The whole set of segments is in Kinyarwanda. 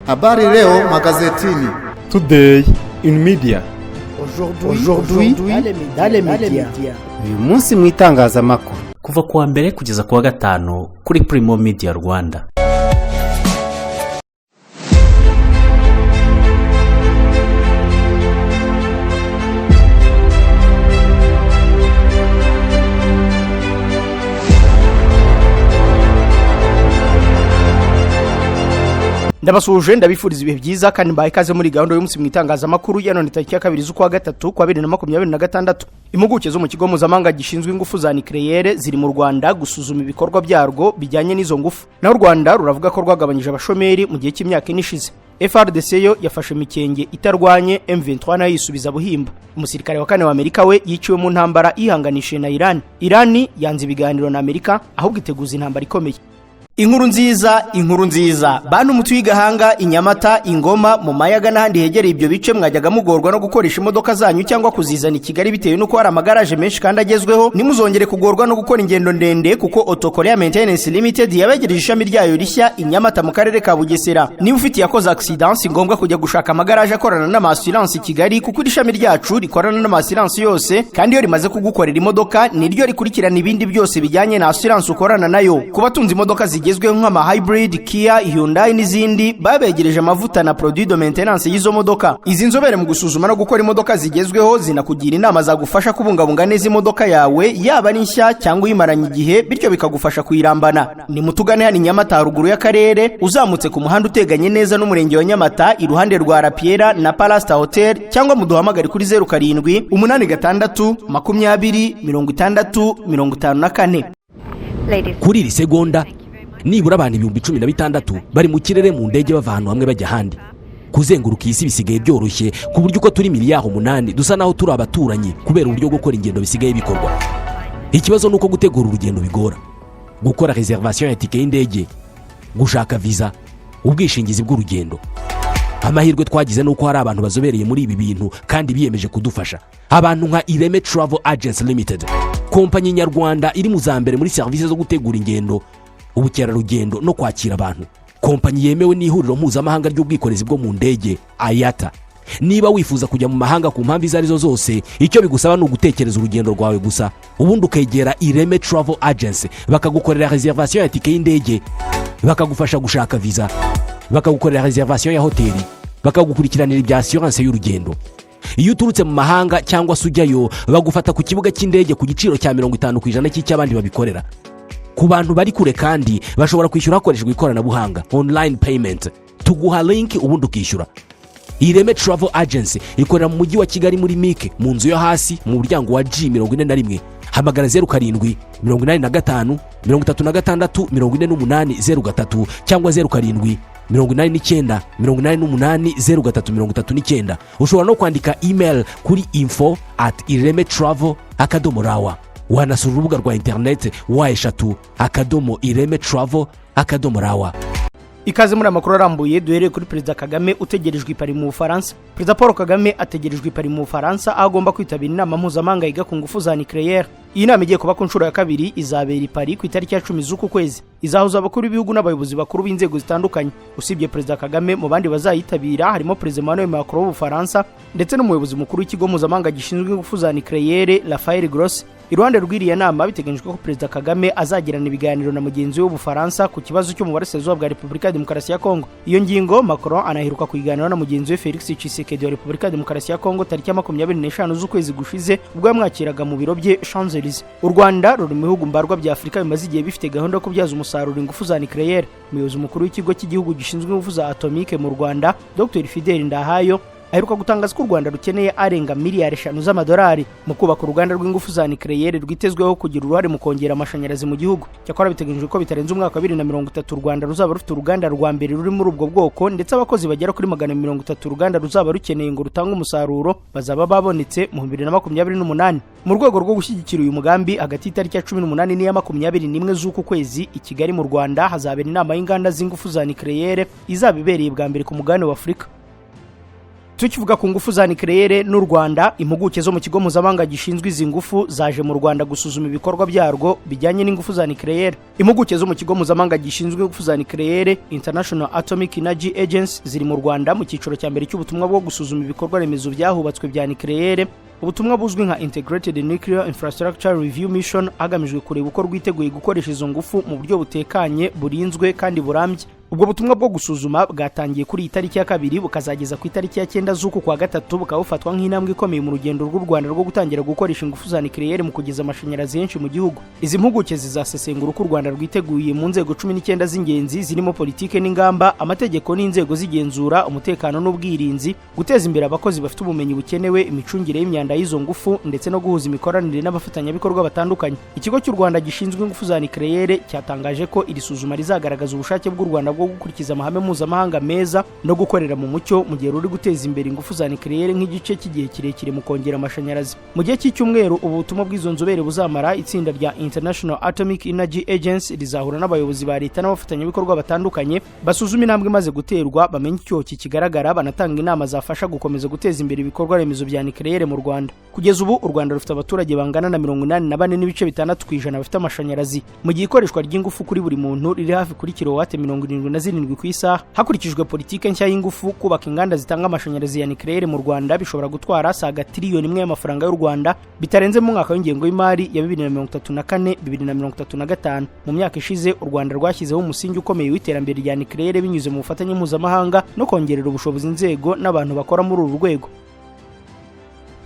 Habari leo magazetini. Today in media. Aujourd'hui dans les médias. Uyu munsi mu itangazamakuru. Kuva kuwa mbere kugeza kuwa gatanu kuri Primo Media Rwanda. Ndabasuje ndabifuriza ibihe byiza kandi mbaye ikaze muri gahunda y'umunsi mu itangazamakuru ya none tariki ya 2 z'ukwa gatatu kwa 2026. Impuguke zo mu kigo mpuzamahanga gishinzwe ingufu za nucléaire ziri mu Rwanda gusuzuma ibikorwa byarwo bijyanye n'izo ngufu. Naho u Rwanda ruravuga ko rwagabanyije abashomeri mu gihe cy'imyaka inishize. FRDC yo yafashe mikenge itarwanye M23 nayo yisubiza buhimba. Umusirikare wa kane wa Amerika we yiciwe mu ntambara ihanganishije na Iran yanze ibiganiro na Amerika ahubwo iteguza intambara ikomeye. Inkuru nziza bantu mutuye Gahanga, Inyamata, Ingoma, mu Mayaga n'ahandi hegereye ibyo bice mwajyaga mugorwa no gukoresha imodoka zanyu cyangwa kuzizana i Kigali bitewe nuko hari amagaraje menshi kandi agezweho. Nimuzongere kugorwa no gukora ingendo ndende kuko Autokorea Maintenance Limited yabegereje ishami ryayo rishya Inyamata mu karere ka Bugesera. Niba ufite yakoze accident ngombwa kujya gushaka amagaraje akorana n'ama-assurance i Kigali kuko ishami ryacu rikorana n'ama-assurance yose kandi iyo rimaze kugukorera imodoka niryo rikurikirana ibindi byose bijyanye na assurance ukorana nayo. Kubatunze imodoka zigezweho nk'ama hybrid, Kia, Hyundai n'izindi babegereje amavuta na produit de maintenance y'izo modoka. Izi nzobere mu gusuzuma no gukora imodoka zigezweho zinakugira inama zagufasha kubungabunga neza imodoka yawe yaba ari nshya cyangwa uyimaranye igihe bityo bikagufasha kuyirambana. Ni mutugane hano Nyamata haruguru y'akarere uzamutse ku muhanda uteganye neza n'umurenge wa Nyamata iruhande rwa Rapiera na Palasta Hotel cyangwa muduhamagare kuri 07 86 20 60 54. Kuri iri segonda nibura abantu 16,000 bari mu kirere mu ndege bava ahantu hamwe bajya ahandi. Kuzenguruka isi bisigaye byoroshye ku buryo uko turi miliyari 8 dusa naho turi abaturanyi kubera uburyo gukora ingendo bisigaye bikorwa. Ikibazo nuko gutegura urugendo bigora. Gukora reservation ya ticket y'indege, gushaka visa, ubwishingizi bw'urugendo. Amahirwe twagize nuko hari abantu bazobereye muri ibi bintu kandi biyemeje kudufasha. Abantu nka Ireme Travel Agents Limited, kompanyi nyarwanda iri mu zambere muri service zo gutegura ingendo, ubukerarugendo no kwakira abantu. Kompanyi yemewe n'ihuriro mpuzamahanga ry'ubwikorezi bwo mu ndege IATA. Niba wifuza kujya mu mahanga ku mpamvu izo arizo zose, icyo bigusaba ni ugutekereza urugendo rwawe gusa, ubundi ukegera Ireme Travel Agency bakagukorera reservation ya ticket y'indege, bakagufasha gushaka visa, bakagukorera reservation ya hoteli, bakagukurikiranira ibya assurance y'urugendo. Iyo uturutse mu mahanga cyangwa sujyayo bagufata ku kibuga cy'indege ku giciro cya 50% cy'abandi babikorera. Ku bantu bari kure kandi bashobora kwishyura hakoreshejwe ikoranabuhanga online payment, tuguha link ubundi ukishyura. Ireme Travel Agency ikorera mu mujyi wa Kigali muri Mike mu nzu yo hasi mu muryango wa G41. Hamagara 07 85 36 48 cyangwa 07 89 0339. Ushobora no kwandika email kuri info@iremetravel.rawa. Wanasura urubuga rwa internet wa@iremetravel.rawa. Ikaze muri amakuru arambuye duhereye kuri Perezida Kagame utegerejwe i Paris mu Bufaransa. Perezida Paul Kagame ategerejwe i Paris mu Bufaransa aho agomba kwitabira inama mpuzamahanga yiga ku ngufu za nucléaire. Iyi nama igiye kuba ku nshuro ya kabiri izabera i Paris ku itariki ya 10 z'uku kwezi. Izahuza abakuru b'ibihugu n'abayobozi bakuru b'inzego zitandukanye. Usibye Perezida Kagame mu bandi bazayitabira harimo Perezida Emmanuel Macron w'Ubufaransa ndetse n'umuyobozi mukuru w'ikigo mpuzamahanga gishinzwe ingufu za nucléaire Raphael Grossi. Iruhande rw'iriya nama biteganyijwe ko Perezida Kagame azagirana ibiganiro na mugenzi w'Ubufaransa ku kibazo cyo mu burasirazuba bwa Repubulika ya Demokarasi ya Kongo. Iyo ngingo Macron anaheruka kuyiganira na mugenzi we Felix Tshisekedi wa Repubulika ya Demokarasi ya Kongo tariki ya 25 z'ukwezi gushize ubwo yamwakiraga mu biro bye Champs-Élysées. U Rwanda ruri mu bihugu mbarwa bya Afurika bimaze igihe bifite gahunda yo kubyaza umusaruro ingufu za nucléaire. Umuyobozi mukuru w'ikigo cy'igihugu gishinzwe ingufu za atomique mu Rwanda Dr Fidel Ndahayo aheruka gutangaza ko u Rwanda rukeneye arenga miliyari 5 z'amadolari mu kubaka uruganda rw'ingufu za nucléaire rwitezweho kugira uruhare mu kongera amashanyarazi mu gihugu. Cyakora biteganyijwe ko bitarenze umwaka wa 2030 u Rwanda ruzaba rufite uruganda rwa mbere ruri muri ubwo bwoko ndetse abakozi bagera kuri 130 uruganda ruzaba rukeneye ngo rutange umusaruro bazaba babonetse mu 2028. Mu rwego rwo gushyigikira uyu mugambi hagati y'itariki ya 18 n'iya 21 z'uku kwezi i Kigali mu Rwanda hazabera inama y'inganda z'ingufu za nucléaire izaba ibereye bwa mbere ku mugabane wa Afurika. Tukivuga ku ngufu za nucleaire n'u Rwanda, impuguke zo mu kigo mpuzamahanga gishinzwe izi ngufu zaje mu Rwanda gusuzuma ibikorwa byarwo bijyanye n'ingufu za nucleaire. Impuguke zo mu kigo mpuzamahanga gishinzwe ingufu za nucleaire International Atomic Energy Agency ziri mu Rwanda mu cyiciro cya mbere cy'ubutumwa bwo gusuzuma ibikorwa remezo byahubatswe bya nucleaire. Ubutumwa buzwi nka Integrated Nuclear Infrastructure Review Mission hagamijwe kureba uko rwiteguye gukoresha izo ngufu mu buryo butekanye, burinzwe kandi burambye. Ubwo butumwa bwo gusuzuma bwatangiye kuri itariki ya 2 bukazageza ku itariki ya 9 z'uku kwa gatatu, bukabufatwa nk'intambwe ikomeye mu rugendo rw'u Rwanda rwo gutangira gukoresha ingufu za nucleaire mu kugeza amashanyarazi henshi mu gihugu. Izi mpuguke zizasesengura uko u Rwanda rwiteguye mu nzego 19 z'ingenzi zirimo politike n'ingamba, amategeko n'inzego zigenzura, umutekano n'ubwirinzi, guteza imbere abakozi bafite ubumenyi bukenewe, imicungire y'imyanda y'izo ngufu ndetse no guhuza imikoranire n'abafatanyabikorwa batandukanye. Ikigo cy'u Rwanda gishinzwe ingufu za nucleaire cyatangaje ko iri suzuma rizagaragaza ubushake bw'u Rwanda bwo gukurikiza amahame mpuzamahanga meza no gukorera mu mucyo mu gihe ruri guteza imbere ingufu za nucleaire nk'igice cy'igihe kirekire mu kongera amashanyarazi. Mu gihe cy'icyumweru ubutumwa bw'izo nzobere buzamara, itsinda rya International Atomic Energy Agency rizahura n'abayobozi ba leta n'abafatanyabikorwa batandukanye, basuzuma intambwe imaze guterwa, bamenye icyo kigaragara, banatanga inama zafasha gukomeza guteza imbere ibikorwa remezo bya nucleaire mu Rwanda. Kugeza ubu u Rwanda rufite abaturage bangana na 84.6% bafite amashanyarazi, mu gihe ikoreshwa ry'ingufu kuri buri muntu riri hafi kuri kilowatt 77 ku isaha. Hakurikijwe politike nshya y'ingufu, kubaka inganda zitanga amashanyarazi ya nucleaire mu Rwanda bishobora gutwara saga trillion imwe y'amafaranga y'u Rwanda bitarenze mu mwaka w'ingengo y'imari ya 2034-2035. Mu myaka ishize u Rwanda rwashyizeho umusingi ukomeye w'iterambere rya nucleaire binyuze mu bufatanye mpuzamahanga no kongerera ubushobozi inzego n'abantu bakora muri uru rwego.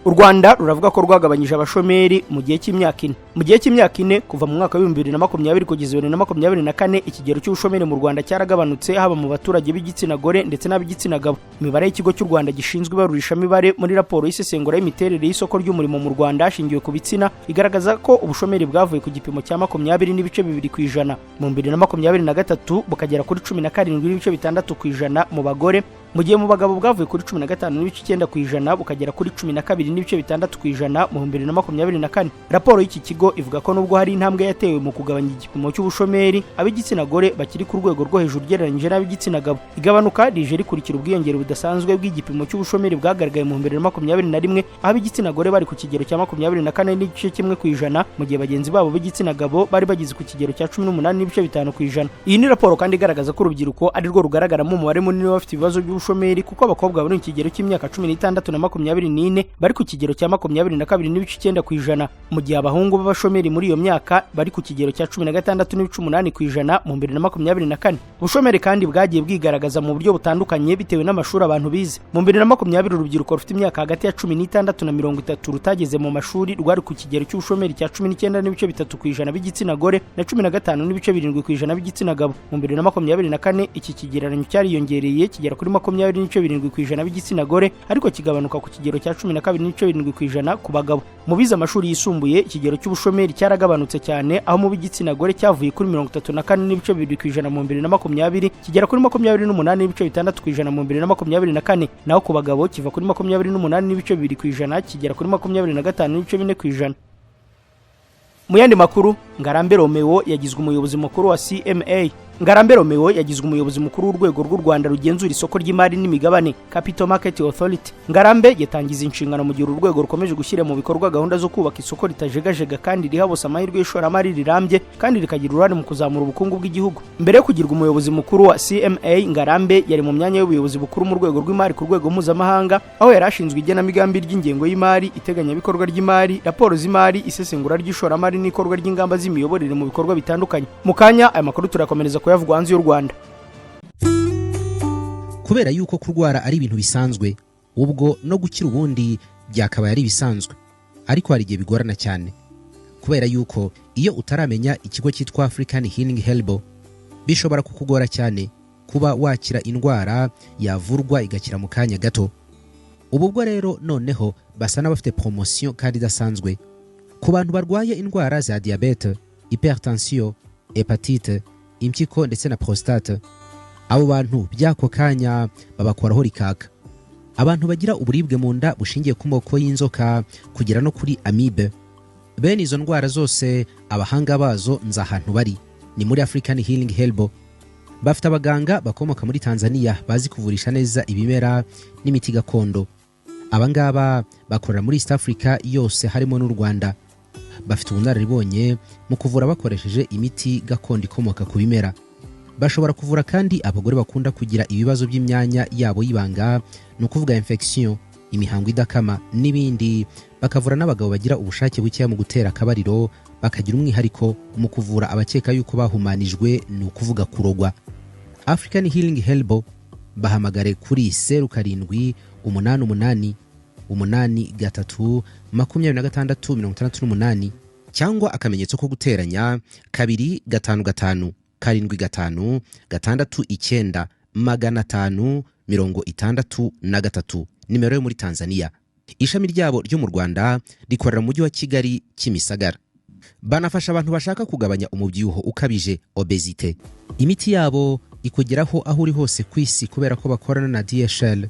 U Rwanda ruravuga ko rwagabanyije abashomeri mu gihe cy'imyaka 4. Mu gihe cy'imyaka 4 kuva mu mwaka wa 2020 kugeza 2024 ikigero cy'ubushomeri mu Rwanda cyaragabanutse, haba mu baturage b'igitsina gore ndetse n'ab'igitsina gabo. Imibare y'ikigo cy'u Rwanda gishinzwe ibarurisha mibare muri raporo y'isesengura y'imiterere y'isoko ry'umurimo mu Rwanda hashingiwe ku bitsina igaragaza ko ubushomeri bwavuye ku gipimo cya 20.2% mu 2023 bukagera kuri 17.6% mu bagore, mu gihe mu bagabo bwavuye kuri 15.9% bukagera kuri 12.6% mu 2024. Raporo y'iki kigo ivuga ko nubwo hari intambwe yatewe mu kugabanya igipimo cy'ubushomeri, ab'igitsina gore bakiri ku rwego rwo hejuru ugereranyije n'ab'igitsina gabo. Igabanuka rije rikurikira ubwiyongere budasanzwe bw'igipimo cy'ubushomeri bwagaragaye mu 2021, aho ab'igitsina gore bari ku kigero cya 24.1%, mu gihe bagenzi babo b'igitsina gabo bari bagize ku kigero cya 18.5%. Iyi ni raporo kandi igaragaza ko urubyiruko ari rwo rugaragaramo umubare munini w'abafite ibibazo by'ubushomeri, kuko abakobwa bari mu kigero cy'imyaka 16 na 24 bari ku kigero cya 22.9%, mu gihe abahungu b'abashomeri muri iyo myaka bari ku kigero cya 16.8% mu 2024. Ubushomeri kandi bwagiye bwigaragaza mu buryo butandukanye bitewe n'amashuri abantu bize. Mu 2020 urubyiruko rufite imyaka hagati ya 16 na 30 rutageze mu mashuri rwari ku kigero cy'ubushomeri cya 19.3% b'igitsina gore na 15.7% b'igitsina gabo. Mu 2024 iki kigereranyo cyariyongereye kigera kuri 20.7% b'igitsina gore, ariko kigabanuka ku kigero cya 12.7% ku bagabo. Mu bize amashuri yisumbuye ikigero cy'ubushomeri cyaragabanutse cyane, aho mu b'igitsina gore cyavuye kuri 34.2% mu 2020 kigera kuri 28.6% mu 2024, naho ku bagabo kiva kuri 28.2% kigera kuri 25.4%. Mu yandi makuru, Ngarambe Romeo yagizwe umuyobozi mukuru wa CMA. Ngarambe Romeo yagizwe umuyobozi mukuru w'urwego rw'u Rwanda rugenzura isoko ry'imari n'imigabane, Capital Market Authority. Ngarambe yatangiza inshingano mu gihe urwego rukomeje gushyira mu bikorwa gahunda zo kubaka isoko ritajegajega kandi rihabose amahirwe y'ishoramari rirambye kandi rikagira uruhare mu kuzamura ubukungu bw'igihugu. Mbere yo kugirwa umuyobozi mukuru wa CMA, Ngarambe yari mu myanya y'ubuyobozi bukuru mu rwego rw'imari ku rwego mpuzamahanga, aho yari ashinzwe igenamigambi ry'ingengo y'imari, iteganyabikorwa ry'imari, raporo z'imari, isesengura ry'ishoramari n'ikorwa ry'ingamba z'imiyoborere mu bikorwa bitandukanye. Mu kanya aya makuru turakomereza yavugwa hanze y'u Rwanda. Kubera yuko kurwara ari ibintu bisanzwe, ubwo no gukira ubundi byakabaye ari bisanzwe, ariko hari igihe bigorana cyane, kubera yuko iyo utaramenya ikigo cyitwa African Healing Herbal bishobora kukugora cyane kuba wakira indwara yavurwa igakira mu kanya gato. Ubwo rero noneho basa n'abafite promotion kandi idasanzwe ku bantu barwaye indwara za diabete, hypertension, hepatite, impyiko ndetse na prostate. Abo bantu byako kanya babakoraho rikaka. Abantu bagira uburibwe mu nda bushingiye ku moko y'inzoka kugera no kuri amibe, bene izo ndwara zose abahanga bazo nza ahantu bari ni muri African Healing Herbal. bafite abaganga bakomoka muri Tanzania bazi kuvurisha neza ibimera n'imiti gakondo. Abangaba bakorera muri East Africa yose harimo n'u Rwanda. Bafite ubunararibonye mu kuvura bakoresheje imiti gakondo ikomoka ku bimera. Bashobora kuvura kandi abagore bakunda kugira ibibazo by'imyanya yabo y'ibanga, no kuvuga infection, imihango idakama n'ibindi. Bakavura n'abagabo bagira ubushake buke mu gutera akabariro, bakagira umwihariko mu kuvura abakeka yuko bahumanijwe, no kuvuga kurogwa. African Healing Helbo bahamagare kuri 0788832668 cyangwa akamenyetso ko guteranya 255 nimero yo muri Tanzania. Ishami ryabo ryo mu Rwanda rikorera mu mujyi wa Kigali Kimisagara. Banafasha abantu bashaka kugabanya umubyibuho ukabije, obesite. Imiti yabo ikugeraho aho uri hose ku isi kubera ko bakorana na DHL.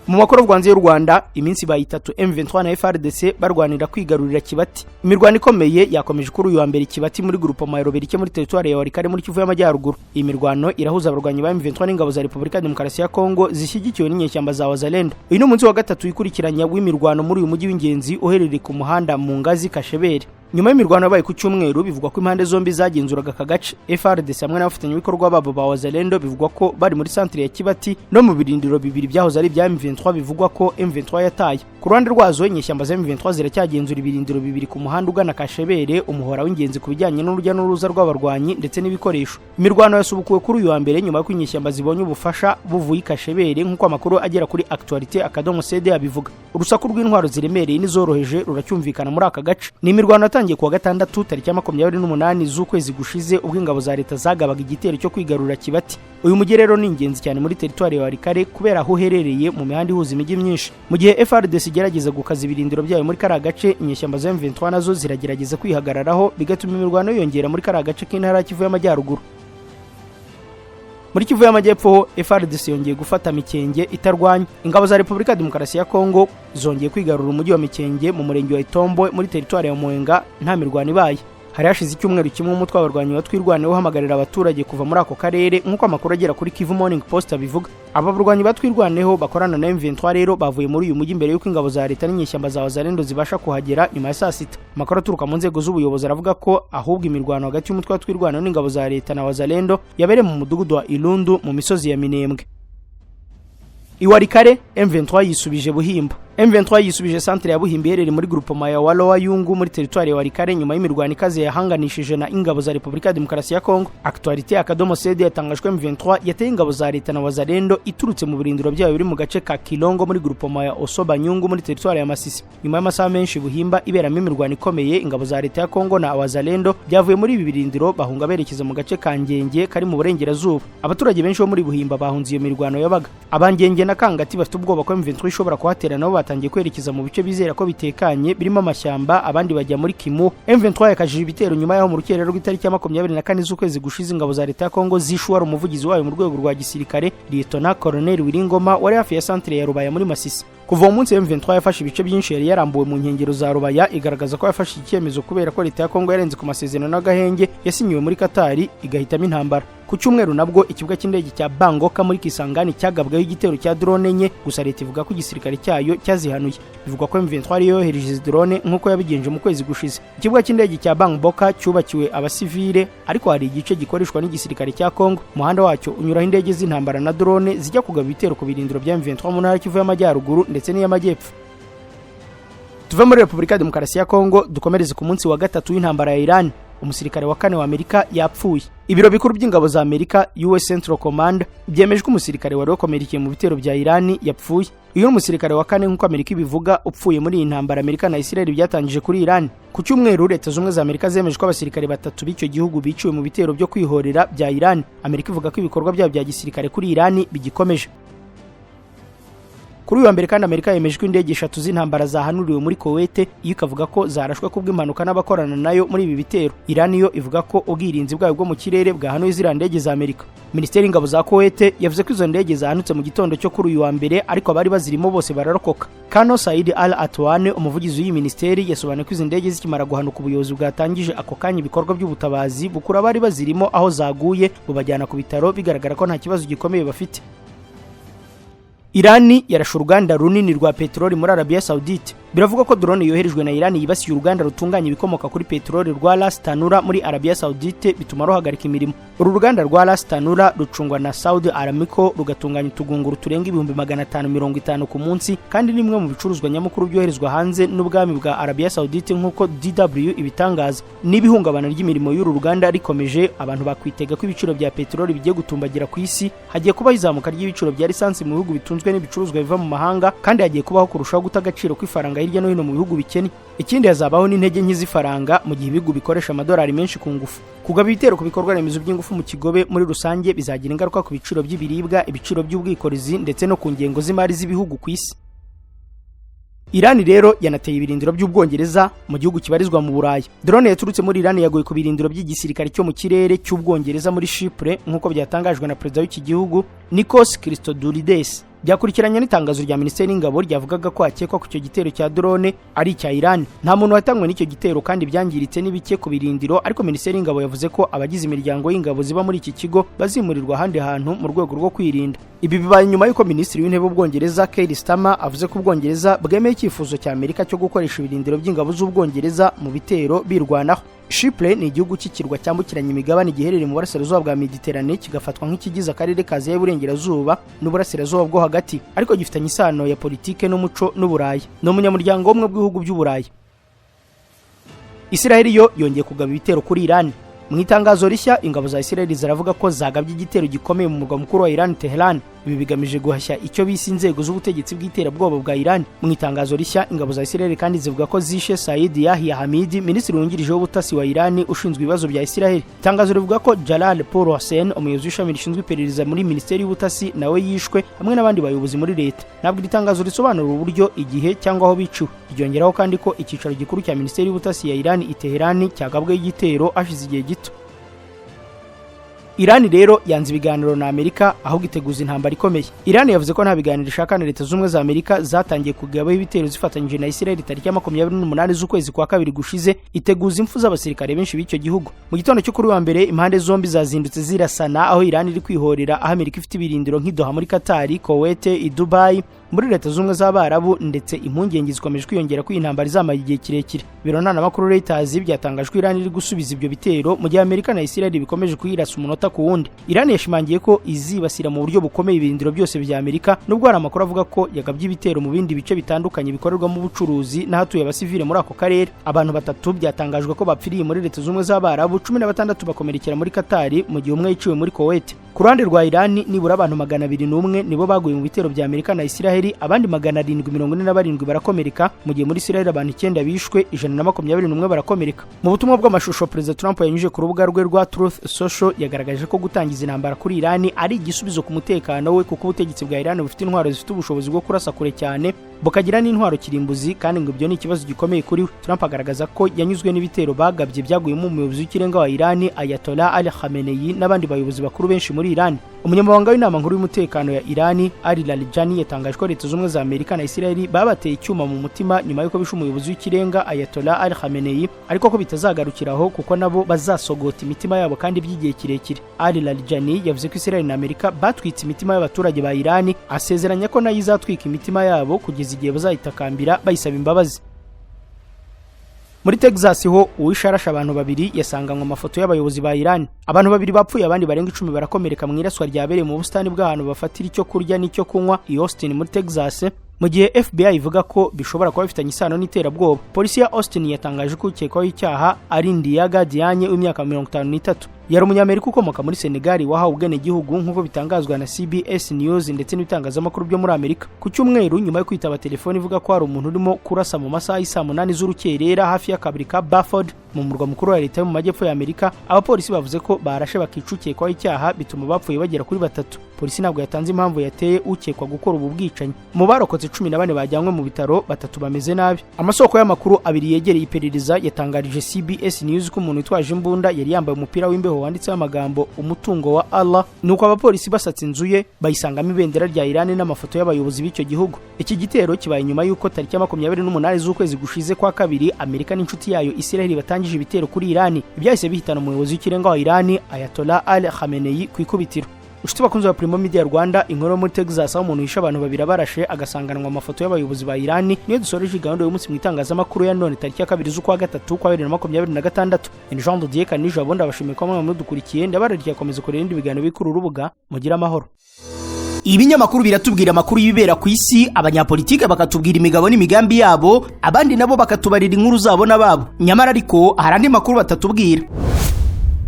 Mu makuru rwanze y'u Rwanda, iminsi bayitatu M23 na FARDC barwanira kwigarurira Kibati. Imirwano ikomeye yakomeje kuri uyu wa mbere Kibati muri groupe Mayoroberi muri territoire ya Warikare muri Kivu y'Amajyaruguru. Iyi mirwano irahuza abarwanyi ba M23 n'ingabo za Repubulika Demokarasi ya Kongo zishyigikiwe n'inyeshyamba za Wazalendo. Uyu ni umunsi wa gatatu ikurikiranya w'imirwano muri uyu mujyi w'ingenzi uherereye ku muhanda mu Ngazi Kashebere. Nyuma y'imirwano yabaye ku cyumweru, bivugwa ko impande zombi zagenzuraga aka gace. FARDC hamwe n'abafatanyabikorwa babo ba Wazalendo bivugwa ko bari muri centre ya Kibati no mu birindiro bibiri byahoze ari bya M23 bivugwa ko M23 yataye. Ku ruhande rwazo inyeshyamba za M23 ziracyagenzura ibirindiro bibiri ku muhanda ugana Kashebere, umuhora w'ingenzi ku bijyanye n'urujya n'uruza rw'abarwanyi ndetse n'ibikoresho. Imirwano yasubukuwe kuri uyu wa mbere nyuma y'uko inyeshyamba zibonye ubufasha buvuye Kashebere, nk'uko amakuru agera kuri Actualité.cd abivuga. Urusaku rw'intwaro ziremereye n'izoroheje ruracyumvikana muri aka gace. Ni imirwano yatangiye kuwa gatandatu tariki ya 28 z'ukwezi gushize ubwo ingabo za leta zagabaga igitero cyo kwigarurira Kibati. Uyu mujyi rero ni ingenzi cyane muri territoire ya Warikare kubera aho uherereye mu mihanda ihuza imijyi myinshi. Mu gihe FARDC igerageza gukaza ibirindiro byayo muri kara gace, inyeshyamba za M23 nazo ziragerageza kwihagararaho, bigatuma imirwano yongera muri kara gace k'intara Kivu y'Amajyaruguru. Muri Kivu y'Amajyepfo, FARDC yongeye gufata Mikenge itarwanya. Ingabo za Repubulika Demokarasi ya Kongo zongeye kwigarura umujyi wa Mikenge mu murenge wa Itombo muri territoire ya Mwenga, nta mirwano ibaye. Hari hashize icyumweru kimwe umutwe w'abarwanyi batwirwaneho uhamagarira abaturage kuva muri ako karere, nk'uko amakuru agera kuri Kivu Morning Post abivuga. Aba barwanyi batwirwaneho bakorana na M23 rero bavuye muri uyu mujyi mbere y'uko ingabo za leta n'inyeshyamba za Wazalendo zibasha kuhagera nyuma ya saa sita. Amakuru aturuka mu nzego z'ubuyobozi aravuga ko ahubwo imirwano hagati y'umutwe watwirwaneho n'ingabo za leta na Wazalendo yabereye mu mudugudu wa Ilundu mu misozi ya Minembwe. Iwarikare, M23 yisubije Buhimba. M23 yisubije centre ya Buhimba iherereye muri groupe ya Walowa Yungu muri territoire ya Warikare nyuma y'imirwano ikaze yahanganishije na ingabo za Repubulika Demokarasi ya Kongo. Actualité.cd yatangajwe M23 yateye ingabo za leta na Wazalendo iturutse mu birindiro byayo biri mu gace ka Kilongo muri groupe ya Osoba Nyungu muri territoire ya Masisi. Nyuma y'amasaha menshi Buhimba iberamo imirwano ikomeye, ingabo za leta ya Kongo na Wazalendo byavuye muri ibi birindiro bahunga berekeza mu gace ka Ngenge kari mu burengerazuba. Abaturage benshi bo muri Buhimba bahunze iyo mirwano yabaga. Abangenge na Kangati bafite ubwoba ko M23 ishobora kuhatera nabo batangiye kwerekeza mu bice bizera ko bitekanye birimo amashyamba, abandi bajya muri Kimu. M23 yakajije ibitero nyuma yaho mu rukerero rw'itariki ya 24 z'ukwezi gushize ingabo za leta ya Kongo zishuwara umuvugizi wayo mu rwego rwa gisirikare Lieutenant Colonel Wiringoma wari hafi ya centre ya Rubaya muri Masisi. Kuva umunsi M23 yafashe ibice byinshi yari yarambuwe mu nkengero za Rubaya, igaragaza ko yafashe icyemezo kubera ko leta ya Kongo yarenze ku masezerano n'agahenge yasinyiwe muri Katari igahitamo intambara. Ku cyumweru nabwo ikibuga cy'indege cya Bangoka muri Kisangani cyagabwaho igitero cya drone enye, gusa leta ivuga ko igisirikare cyayo cyazihanuye. Bivugwa ko M23 yohereje drone nk'uko yabigenje mu kwezi gushize. Ikibuga cy'indege cya Bangoka cyubakiwe abasivile, ariko hari igice gikoreshwa n'igisirikare cya Kongo. Umuhanda wacyo unyuraho indege z'intambara na drone zijya kugaba ibitero ku birindiro bya M23 mu ntara Kivu y'Amajyaruguru ndetse n'iy'Amajyepfo. Tuve muri Repubulika Demokarasi ya Kongo dukomereze ku munsi wa gatatu w'intambara ya Iran. Umusirikare wa kane wa Amerika yapfuye. Ibiro bikuru by'ingabo za Amerika US Central Command byemeje ko umusirikare wari wakomerekeye mu bitero bya Iran yapfuye. Uyu umusirikare wa kane nk'uko Amerika ibivuga upfuye muri iyi ntambara Amerika na Israel byatangije kuri Iran. Ku cyumweru leta z'umwe za Amerika zemeje ko abasirikare batatu b'icyo gihugu biciwe mu bitero byo kwihorera bya Iran. Amerika ivuga ko ibikorwa byabo bya gisirikare kuri Iran bigikomeje. Kuri uyu wa mbere kandi Amerika yemeje ko indege 3 z'intambara zahanuriwe muri Kuwait, iyo ikavuga ko zarashwe kubw'impanuka n'abakorana nayo muri ibi bitero. Iran yo ivuga ko ubwirinzi bwayo bwo mu kirere bwahanuye ziriya ndege za Amerika. Minisiteri y'ingabo za Kuwait yavuze ko izo ndege zahanutse mu gitondo cyo kuri uyu wa mbere, ariko abari bazirimo bose bararokoka. Kano Said Al Atwan, umuvugizi w'iyi minisiteri, yasobanuye ko izo ndege zikimara guhanuka ubuyobozi bwatangije ako kanya ibikorwa by'ubutabazi bukura abari bazirimo aho zaguye bubajyana ku bitaro, bigaragara ko nta kibazo gikomeye bafite. Irani yarashe uruganda runini rwa peteroli muri Arabia Saudite. Biravuga ko drone yoherejwe na Irani yibasiye uruganda rutunganya ibikomoka kuri peteroli rwa Ras Tanura muri Arabia Saudite, bituma ruhagarika imirimo. Uru ruganda rwa Ras Tanura rucungwa na Saudi Aramco, rugatunganya utugunguru turenga 550 ku munsi, kandi nimwe mu bicuruzwa nyamukuru byoherezwa hanze n'ubwami bwa Arabia Saudite nk'uko DW ibitangaza. N'ibihungabana ry'imirimo y'uru ruganda rikomeje, abantu bakwitega ko ibiciro bya peteroli bigiye gutumbagira ku isi, hagiye kuba izamuka ry'ibiciro bya lisansi mu bihugu bitunzwe n'ibicuruzwa biva mu mahanga, kandi hagiye kubaho kurushaho guta agaciro kw'ifaranga hirya no hino mu bihugu bikennye. Ikindi hazabaho n'intege nke z'ifaranga mu gihe ibihugu bikoresha amadolari menshi ku ngufu. Kugaba ibitero ku bikorwa remezo by'ingufu mu kigobe muri rusange bizagira ingaruka ku biciro by'ibiribwa, ibiciro by'ubwikorezi ndetse no ku ngengo z'imari z'ibihugu ku isi. Irani rero yanateye ibirindiro by'Ubwongereza mu gihugu kibarizwa mu Burayi. Drone yaturutse muri Irani yagoye ku birindiro by'igisirikare cyo mu kirere cy'Ubwongereza muri Chypre, nk'uko byatangajwe na perezida w'iki gihugu Nikos Christodoulides. Byakurikiranye n'itangazo rya Minisiteri y'Ingabo ryavugaga ko hakekwa ku icyo gitero cya drone ari icya Iran. Nta muntu watangwe n'icyo gitero kandi byangiritse n'ibike ku birindiro, ariko Minisiteri y'Ingabo yavuze ko abagize imiryango y'ingabo ziba muri iki kigo bazimurirwa ahandi hantu mu rwego rwo kwirinda. Ibi bibaye nyuma y'uko Minisitiri w'Intebe w'Ubwongereza Keir Starmer avuze ko Ubwongereza bwemeye icyifuzo cya Amerika cyo gukoresha ibirindiro by'ingabo z'Ubwongereza mu bitero birwanaho. Chypre ni igihugu cy'ikirwa cyambukiranya imigabane giherereye mu burasirazuba bwa Mediterane, kigafatwa nk'ikigize akarere k'Aziya y'Uburengerazuba n'Uburasirazuba bwo hagati, ariko gifitanye isano ya politike n'umuco n'Uburayi. Ni umunyamuryango w'umwe bw'ibihugu by'Uburayi. Isiraheli yo yongeye kugaba ibitero kuri Iran. Mu itangazo rishya, ingabo za Isiraheli ziravuga ko zagabye igitero gikomeye mu murwa mukuru wa Iran, Tehran. Ibi bigamije guhashya icyo bise inzego z'ubutegetsi bw'iterabwoba bwa Iran. Mu itangazo rishya, ingabo za Isiraheli kandi zivuga ko zishe Said Yahya Hamidi, minisitiri wungirije w'ubutasi wa Iran ushinzwe ibibazo bya Isiraheli. Itangazo rivuga ko Jalal Paul Hussein, umuyobozi w'ishami rishinzwe iperereza muri Minisiteri y'Ubutasi, nawe yishwe hamwe n'abandi bayobozi muri leta. Ntabwo iri tangazo risobanura uburyo, igihe cyangwa aho biciwe. Ryongeraho kandi ko icyicaro gikuru cya Minisiteri y'Ubutasi ya Iran i Tehran cyagabweho igitero hashize igihe gito. Iran rero yanze ibiganiro na Amerika, ahubwo iteguza intambara ikomeye. Iran yavuze ko nta biganiro ishaka na Leta z'Ubumwe za Amerika, zatangiye kugabaho ibitero zifatanyije na Israel tariki ya 28 z'ukwezi kwa kabiri gushize, iteguza impfu z'abasirikare benshi b'icyo gihugu. Mu gitondo cyo kuri wa mbere, impande zombi zazindutse zirasana, aho Iran iri kwihorera aho Amerika ifite ibirindiro nk'Idoha muri Qatar, Kuwait, i Dubai, muri Leta z'Ubumwe z'Abarabu, ndetse impungenge zikomeje kwiyongera ko intambara izamara igihe kirekire. Biro ntaramakuru Reuters byatangajwe ko Iran iri gusubiza ibyo bitero mu gihe Amerika na Israel bikomeje kuyirasa umunota ku wundi. Iran yashimangiye ko izibasira mu buryo bukomeye ibirindiro byose bya Amerika, nubwo hari amakuru avuga ko yagabye ibitero mu bindi bice bitandukanye bikorerwamo ubucuruzi n'ahatuye abasivile muri ako karere. Abantu 3 byatangajwe ko bapfiriye muri Leta z'Ubumwe z'Abarabu, 16 bakomerekera muri Qatar, mu gihe umwe yiciwe muri Kuwait. Ku ruhande rwa Iran, nibura abantu 201 nibo baguye mu bitero bya Amerika na Israel, abandi 747 barakomereka, mu gihe muri Israel abantu 9 bishwe, 121 barakomereka. Mu butumwa bw'amashusho Perezida Trump yanyuje ku rubuga rwe rwa Truth Social, yagaragaje ko gutangiza intambara kuri Iran ari igisubizo ku mutekano we, kuko ubutegetsi bwa Iran bufite intwaro zifite ubushobozi bwo kurasa kure cyane, bukagira n'intwaro kirimbuzi, kandi ngo ibyo ni ikibazo gikomeye kuri we. Trump agaragaza ko yanyuzwe n'ibitero bagabye byaguyemo umuyobozi w'ikirenga wa Iran Ayatollah Ali Khamenei n'abandi bayobozi bakuru benshi muri Iran. Umunyamabanga w'inama nkuru y'umutekano ya Iran Ali Larijani yatangaje ko Leta z'Ubumwe za Amerika na Israel babateye icyuma mu mutima nyuma y'uko bishe umuyobozi w'ikirenga Ayatollah Ali Khamenei, ariko ko bitazagarukiraho kuko nabo bazasogota imitima yabo kandi by'igihe kirekire. Ali Larijani yavuze ko Israel na Amerika batwitse imitima y'abaturage ba Iran, asezeranya ko nayo izatwika imitima yabo kugeza igihe bazayitakambira bayisaba imbabazi. Muri Texas ho uwisharasha abantu 2 yasanganywe amafoto y'abayobozi ba Iran. Abantu 2 bapfuye, abandi barenga 10 barakomereka mu iraswa ryabereye mu busitani bw'ahantu bafatira icyo kurya n'icyo kunywa i Austin muri Texas, mu gihe FBI ivuga ko bishobora kuba bifitanye isano n'iterabwoba. Polisi ya Austin yatangaje ko ukekwaho icyaha ari Ndiaga Diagne w'imyaka 53. yari umunyamerika ukomoka muri Senegal wahawe ubwenegihugu nk'uko bitangazwa na CBS News ndetse n'ibitangazamakuru byo muri Amerika. Ku cyumweru nyuma yo kwitaba telefone ivuga ko hari umuntu urimo kurasa mu masaha y'isa 8 z'urukerera hafi y'akabari ka Bafford mu murwa mukuru wa leta yo mu majyepfo ya Amerika, abapolisi bavuze ko barashe bakicukekwaho icyaha bituma bapfuye bagera kuri 3. Polisi ntabwo yatanze impamvu yateye ukekwa gukora ubu bwicanyi. Mu barokotse 14 bajyanywe mu bitaro, 3 bameze nabi. Amasoko y'amakuru abiri yegereye iperereza yatangarije CBS News ko umuntu witwaje imbunda yari yambaye umupira w'imbeho wanditseho amagambo umutungo wa Allah, nuko abapolisi basatse inzu ye bayisangamo ibendera rya Iran n'amafoto y'abayobozi b'icyo gihugu. Iki gitero kibaye nyuma y'uko tariki ya 28 z'ukwezi gushize kwa kabiri Amerika n'inshuti yayo Israel batangije ibitero kuri Iran, ibyahise bihitana umuyobozi w'ikirenga wa Iran Ayatollah Ali Khamenei ku ikubitiro. Ushiti bakunze wa Primo Media Rwanda, inkuru muri Texas aho umuntu yishe abantu 2 barashe agasanganwa amafoto y'abayobozi ba Iran, niyo dusoreje gahunda y'umunsi mu itangazamakuru ya none tariki ya 2 z'ukwa gatatu kwa 2026. Jean de Dieu Kanije abonda abashimiye ko mwamwe mudukurikiye, ndabararikiye komeza kurera indi biganiro bikuru urubuga mugira amahoro. Ibinyamakuru biratubwira amakuru y'ibera ku isi, abanyapolitike bakatubwira imigabo n'imigambi yabo, abandi nabo bakatubarira inkuru zabo nababo. Nyamara ariko hari andi makuru batatubwira.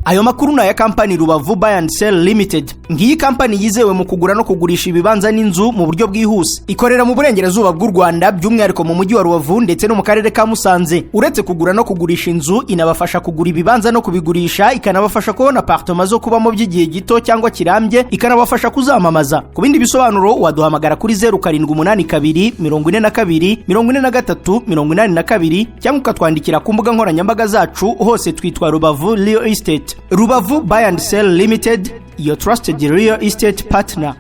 Ayo makuru na ya kampani Rubavu Buy and Sell Limited. Ngiyi kampani yizewe mu kugura no kugurisha ibibanza n'inzu mu buryo bwihuse. Ikorera mu burengerazuba bw'u Rwanda, by'umwihariko mu mujyi wa Rubavu ndetse no mu karere ka Musanze. Uretse kugura no kugurisha inzu, inabafasha kugura ibibanza no kubigurisha, ikanabafasha kubona apartment zo kubamo by'igihe gito cyangwa kirambye, ikanabafasha kuzamamaza. Ku bindi bisobanuro waduhamagara kuri 0782 42 43 82 cyangwa ukatwandikira ku mbuga nkoranyambaga zacu, hose twitwa Rubavu Real Estate. Rubavu Buy and Sell Limited, your trusted real estate partner.